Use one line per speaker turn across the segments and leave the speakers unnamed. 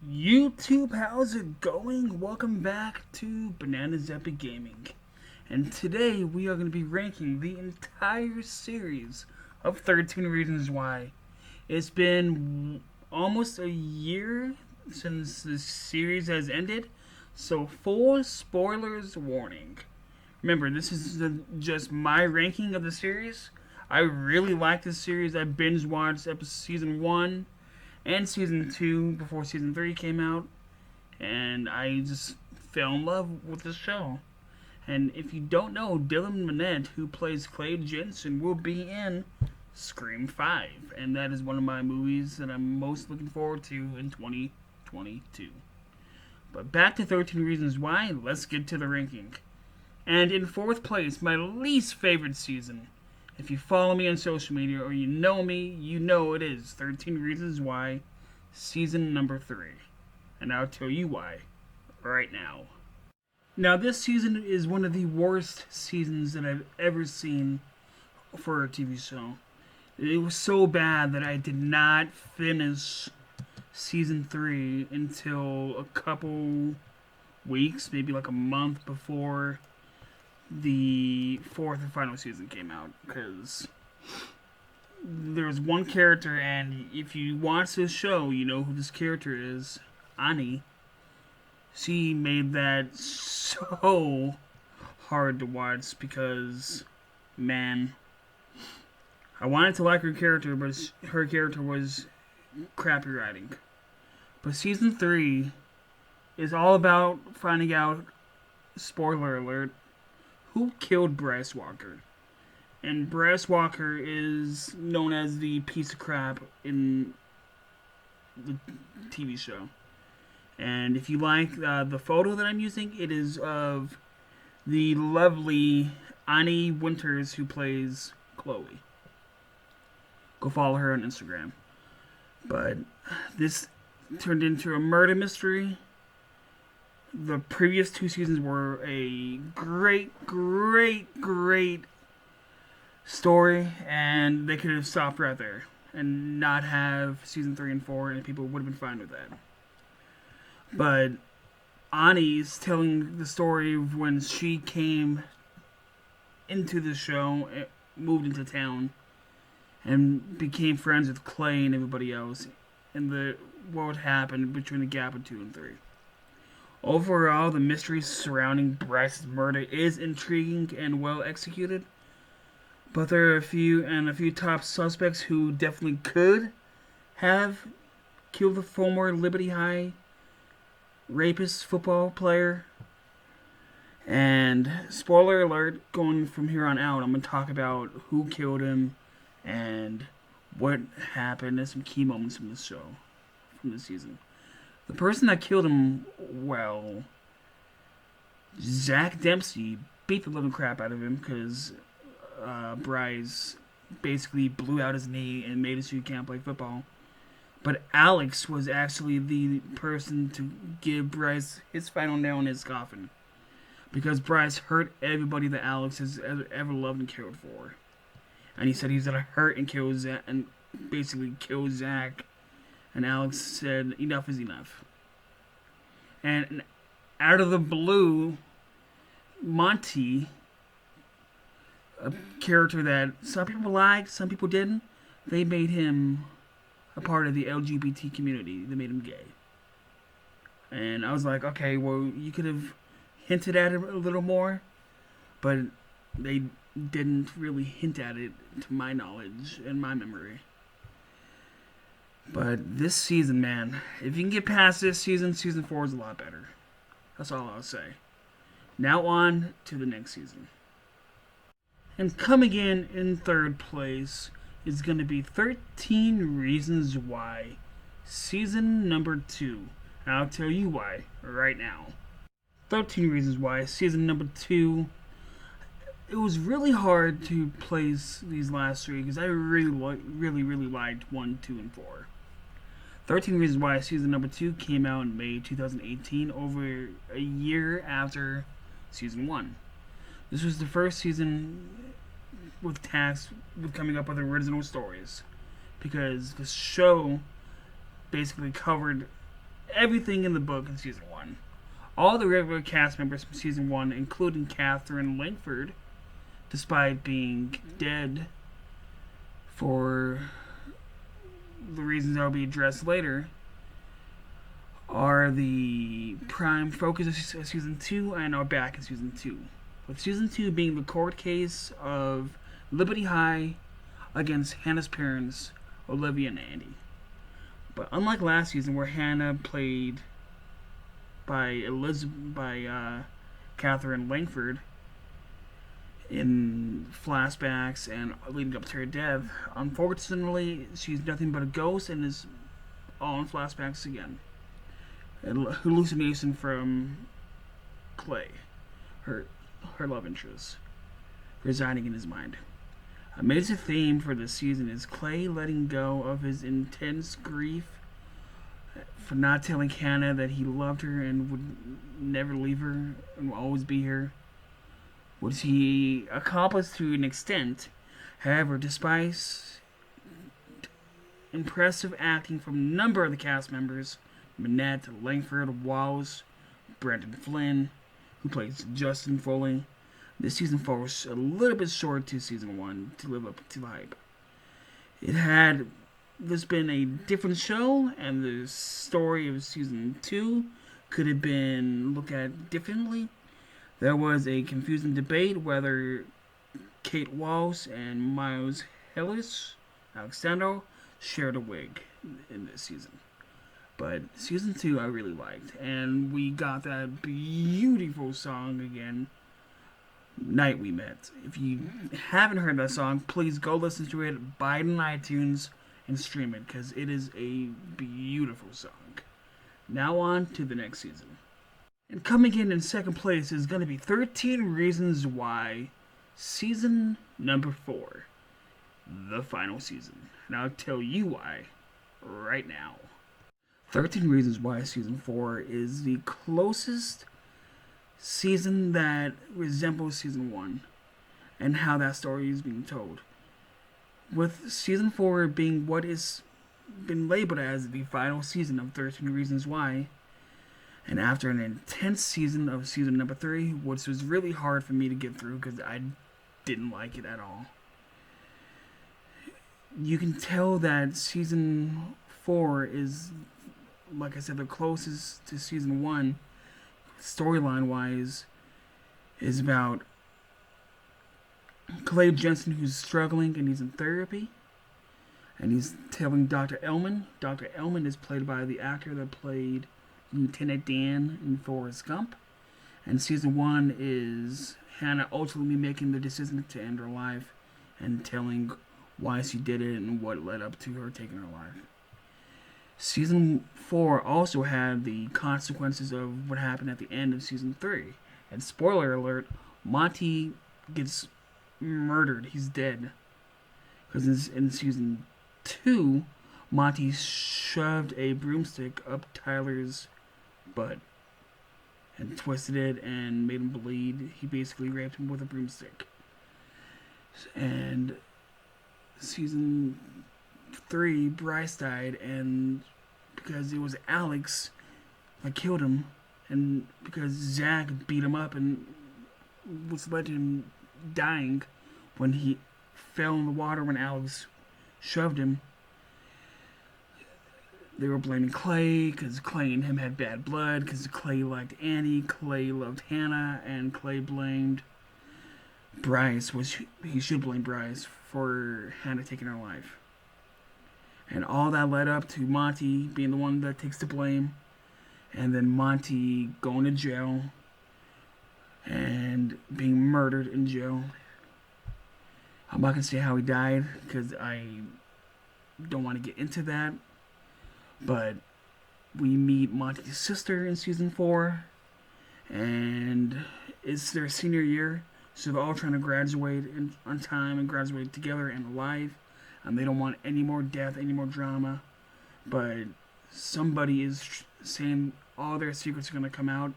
YouTube, how's it going? Welcome back to Bananas Epic Gaming. And today we are going to be ranking the entire series of 13 Reasons Why. It's been almost a year since the series has ended, so full spoilers warning. Remember, this is just my ranking of the series. I really like this series. I binge watched season 1 and season 2 before season 3 came out, and I just fell in love with the show. And if you don't know, Dylan Minnette, who plays Clay Jensen, will be in Scream 5, and that is one of my movies that I'm most looking forward to in 2022. But back to 13 Reasons Why, let's get to the ranking. And in fourth place, my least favorite season. If you follow me on social media or you know me, you know it is 13 Reasons Why, season number 3. And I'll tell you why right now. Now, this season is one of the worst seasons that I've ever seen for a TV show. It was so bad that I did not finish season 3 until a couple weeks, maybe like a month before the fourth and final season came out, because there's one character, and if you watch this show, you know who this character is. Ani. She made that so hard to watch because, man, I wanted to like her character, but her character was crappy writing. But season 3 is all about finding out, spoiler alert, who killed Bryce Walker. And Bryce Walker is known as the piece of crap in the TV show. And if you like the photo that I'm using, it is of the lovely Ani Winters, who plays Chloe. Go follow her on Instagram. But this turned into a murder mystery. The previous 2 seasons were a great story, and they could have stopped right there and not have season 3 and 4, and people would have been fine with that. But Ani's telling the story of when she came into the show, moved into town, and became friends with Clay and everybody else, and what happened between the gap of 2 and 3. Overall, the mystery surrounding Bryce's murder is intriguing and well executed, but there are a few top suspects who definitely could have killed the former Liberty High rapist football player. And spoiler alert, going from here on out, I'm going to talk about who killed him and what happened and some key moments from this show, from this season. The person that killed him, well, Zach Dempsey beat the living crap out of him because Bryce basically blew out his knee and made it so he can't play football. But Alex was actually the person to give Bryce his final nail in his coffin, because Bryce hurt everybody that Alex has ever loved and cared for. And he said he's going to hurt and kill Zach, and basically kill Zach. And Alex said, enough is enough. And out of the blue, Monty, a character that some people liked, some people didn't, they made him a part of the LGBT community. They made him gay. And I was like, okay, well, you could have hinted at it a little more, but they didn't really hint at it, to my knowledge and my memory. But this season, man, if you can get past this season, season 4 is a lot better. That's all I'll say. Now on to the next season. And coming in third place is going to be 13 Reasons Why, season number 2. And I'll tell you why right now. 13 Reasons Why, season number 2. It was really hard to place these last 3 because I really liked 1, 2, and 4. 13 Reasons Why season number 2 came out in May 2018, over a year after season 1. This was the first season with tasks with coming up with original stories, because the show basically covered everything in the book in season 1. All the regular cast members from season 1, including Catherine Langford, despite being dead for the reasons that will be addressed later, are the prime focus of season 2 and are back in season 2. With season 2 being the court case of Liberty High against Hannah's parents, Olivia and Andy. But unlike last season, where Hannah played by Catherine Langford in flashbacks and leading up to her death, unfortunately, she's nothing but a ghost and is all in flashbacks again. A hallucination from Clay, her love interest, residing in his mind. A major theme for this season is Clay letting go of his intense grief for not telling Hannah that he loved her and would never leave her and will always be here, which he accomplished to an extent. However, despite impressive acting from a number of the cast members, Minette, Langford, Wallace, Brandon Flynn, who plays Justin Foley, this season falls a little bit short to season 1 to live up to the hype. It had this been a different show, and the story of season 2 could have been looked at differently. There was a confusing debate whether Kate Walsh and Miles Hillis Alexander shared a wig in this season. But season 2 I really liked, and we got that beautiful song again, Night We Met. If you haven't heard that song, please go listen to it, buy it on iTunes, and stream it, because it is a beautiful song. Now on to the next season. And coming in second place is going to be 13 Reasons Why, season number 4, the final season. And I'll tell you why right now. 13 Reasons Why season 4 is the closest season that resembles season 1 and how that story is being told. With season 4 being what is been labeled as the final season of 13 Reasons Why, and after an intense season of season number 3, which was really hard for me to get through because I didn't like it at all, you can tell that season 4 is, like I said, the closest to season 1, storyline wise, is about Clay Jensen, who's struggling and he's in therapy, and he's telling Dr. Ellman. Dr. Ellman is played by the actor that played Lieutenant Dan in Forrest Gump. And season 1 is Hannah ultimately making the decision to end her life and telling why she did it and what led up to her taking her life. Season 4 also had the consequences of what happened at the end of season 3. And spoiler alert, Monty gets murdered. He's dead. Because in season 2, Monty shoved a broomstick up Tyler's butt and twisted it and made him bleed. He basically raped him with a broomstick. And season 3, Bryce died, and because it was Alex that killed him, and because Zach beat him up and was led to him dying when he fell in the water when Alex shoved him, they were blaming Clay because Clay and him had bad blood, because Clay liked Annie, Clay loved Hannah, and Clay blamed Bryce, which he should blame Bryce for Hannah taking her life. And all that led up to Monty being the one that takes the blame, and then Monty going to jail and being murdered in jail. I'm not going to say how he died because I don't want to get into that. But we meet Monty's sister in season 4, and it's their senior year, so they're all trying to graduate on time and graduate together and alive, and they don't want any more death, any more drama. But somebody is saying all their secrets are going to come out,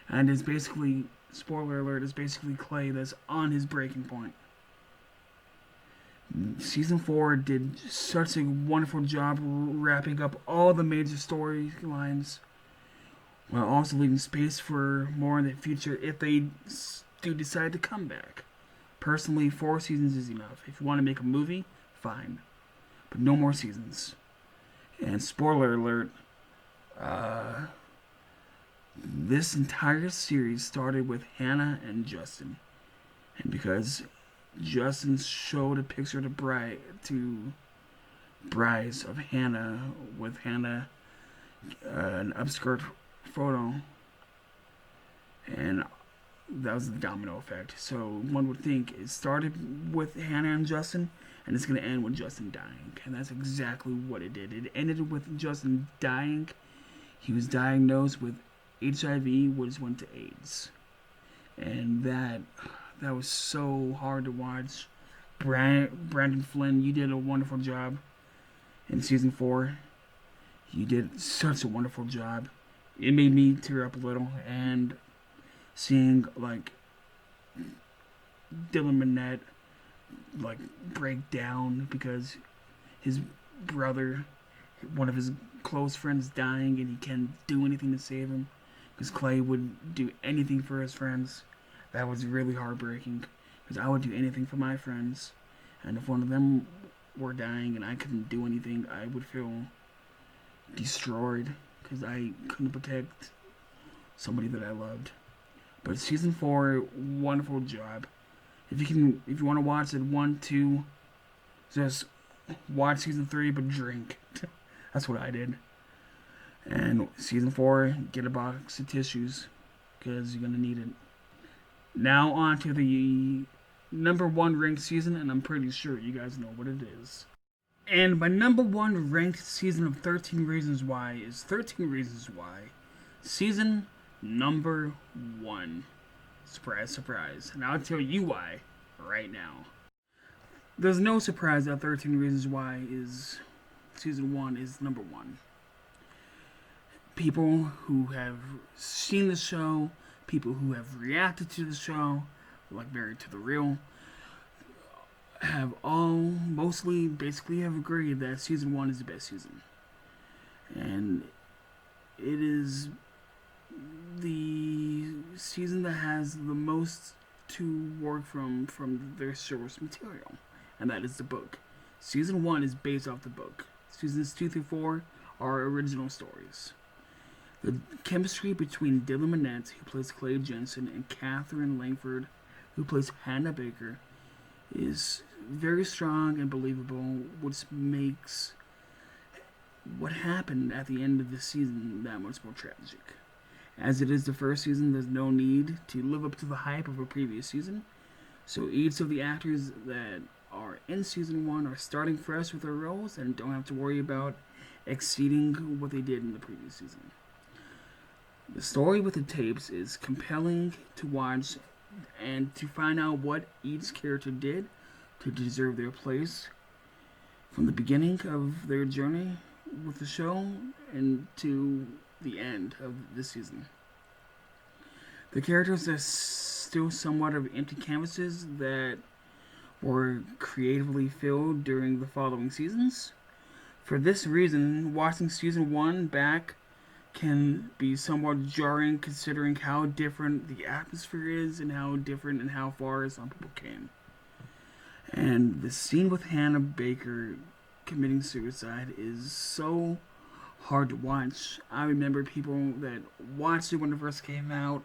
and it's basically, spoiler alert, it's basically Clay that's on his breaking point. Season 4 did such a wonderful job wrapping up all the major storylines while also leaving space for more in the future if they do decide to come back. Personally, 4 seasons is enough. If you want to make a movie, fine. But no more seasons. And spoiler alert, this entire series started with Hannah and Justin. And because Justin showed a picture to Bryce of Hannah with Hannah, an upskirt photo, and that was the domino effect. So one would think it started with Hannah and Justin, and it's going to end with Justin dying. And that's exactly what it did. It ended with Justin dying. He was diagnosed with HIV, which went to AIDS. And that was so hard to watch. Brandon Flynn, you did a wonderful job in season 4. You did such a wonderful job. It made me tear up a little, and seeing like Dylan Minnette like break down because his brother, one of his close friends, dying, and he can't do anything to save him because Clay would do anything for his friends. That was really heartbreaking because I would do anything for my friends, and if one of them were dying and I couldn't do anything, I would feel destroyed because I couldn't protect somebody that I loved. But season 4, wonderful job. If you want to watch it 1, 2, just watch season 3, but drink. That's what I did. And season 4, get a box of tissues because you're gonna need it. Now on to the number 1 ranked season, and I'm pretty sure you guys know what it is. And my number 1 ranked season of 13 Reasons Why is 13 Reasons Why, season number 1. Surprise, surprise. And I'll tell you why right now. There's no surprise that 13 Reasons Why is season 1 is number 1. People who have seen the show, people who have reacted to the show, like Married to the Real, have all mostly basically have agreed that season 1 is the best season. And it is the season that has the most to work from their source material, and that is the book. Season 1 is based off the book. Seasons 2 through 4 are original stories. The chemistry between Dylan Minnette, who plays Clay Jensen, and Catherine Langford, who plays Hannah Baker, is very strong and believable, which makes what happened at the end of the season that much more tragic. As it is the first season, there's no need to live up to the hype of a previous season, so each of the actors that are in season 1 are starting fresh with their roles and don't have to worry about exceeding what they did in the previous season. The story with the tapes is compelling to watch and to find out what each character did to deserve their place from the beginning of their journey with the show and to the end of the season. The characters are still somewhat of empty canvases that were creatively filled during the following seasons. For this reason, watching season 1 back can be somewhat jarring considering how different the atmosphere is and how different and how far some people came. And the scene with Hannah Baker committing suicide is so hard to watch. I remember people that watched it when it first came out.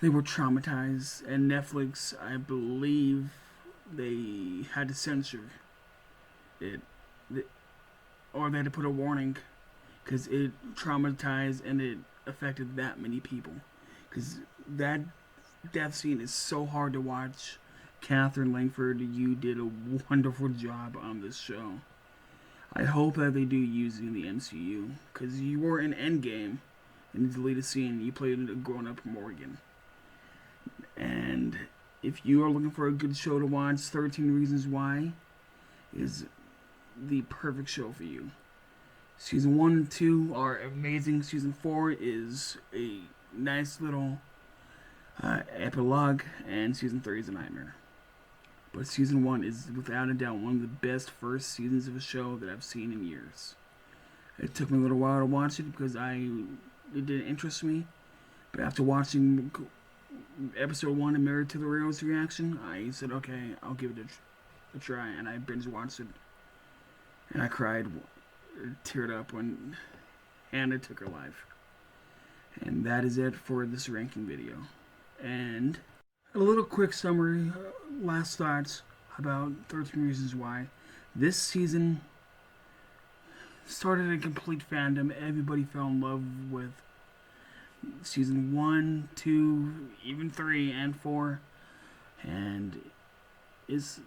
They were traumatized, and Netflix, I believe, they had to censor it, or they had to put a warning because it traumatized and it affected that many people. Because that death scene is so hard to watch. Catherine Langford, you did a wonderful job on this show. I hope that they do use it in the MCU, because you were in Endgame in the deleted scene. You played a grown-up Morgan. And if you are looking for a good show to watch, 13 Reasons Why is the perfect show for you. Season 1 and 2 are amazing. Season 4 is a nice little epilogue, and Season 3 is a nightmare. But season 1 is without a doubt one of the best first seasons of a show that I've seen in years. It took me a little while to watch it because it didn't interest me. But after watching episode 1 of Married to the Rail's reaction, I said, okay, I'll give it a try. And I binge watched it. And I cried, teared up when Hannah took her life. And that is it for this ranking video. And a little quick summary, last thoughts about 13 Reasons Why. This season started a complete fandom. Everybody fell in love with season 1, 2, even 3 and 4. And is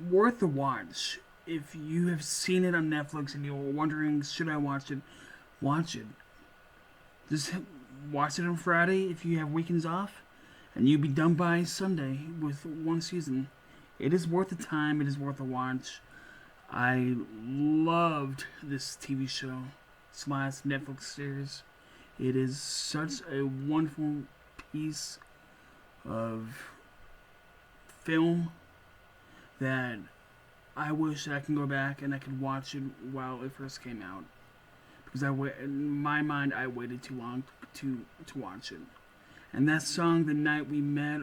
worth the watch. If you have seen it on Netflix and you're wondering, should I watch it? Watch it. Just watch it on Friday if you have weekends off, and you'll be done by Sunday with one season. It is worth the time. It is worth a watch. I loved this TV show / Netflix series. It is such a wonderful piece of film that I wish I could go back and I could watch it while it first came out. Because in my mind, I waited too long to watch it. And that song, The Night We Met,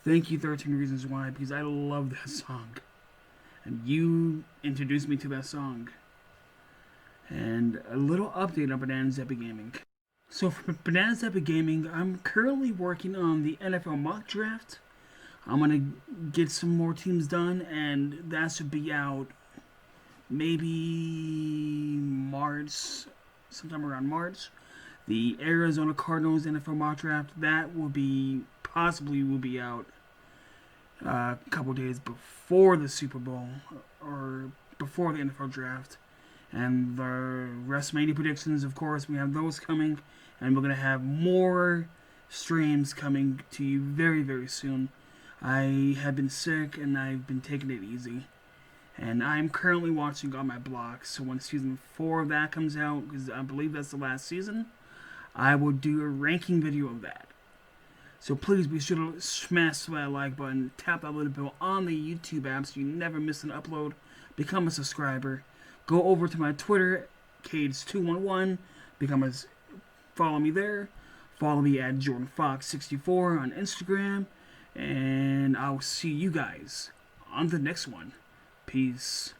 thank you 13 Reasons Why, because I love that song. And you introduced me to that song. And a little update on Bananas Epic Gaming. So for Bananas Epic Gaming, I'm currently working on the NFL mock draft. I'm going to get some more teams done, and that should be out maybe March, sometime around March. The Arizona Cardinals NFL mock draft, that will be, possibly will be out a couple days before the Super Bowl, or before the NFL draft. And the WrestleMania predictions, of course, we have those coming, and we're going to have more streams coming to you very, very soon. I have been sick, and I've been taking it easy. And I'm currently watching on my block, so when season 4 of that comes out, because I believe that's the last season, I will do a ranking video of that. So please be sure to smash that like button, tap that little bell on the YouTube app so you never miss an upload, become a subscriber. Go over to my Twitter, Cage211, follow me there. Follow me at JordanFox64 on Instagram. And I'll see you guys on the next one. Peace.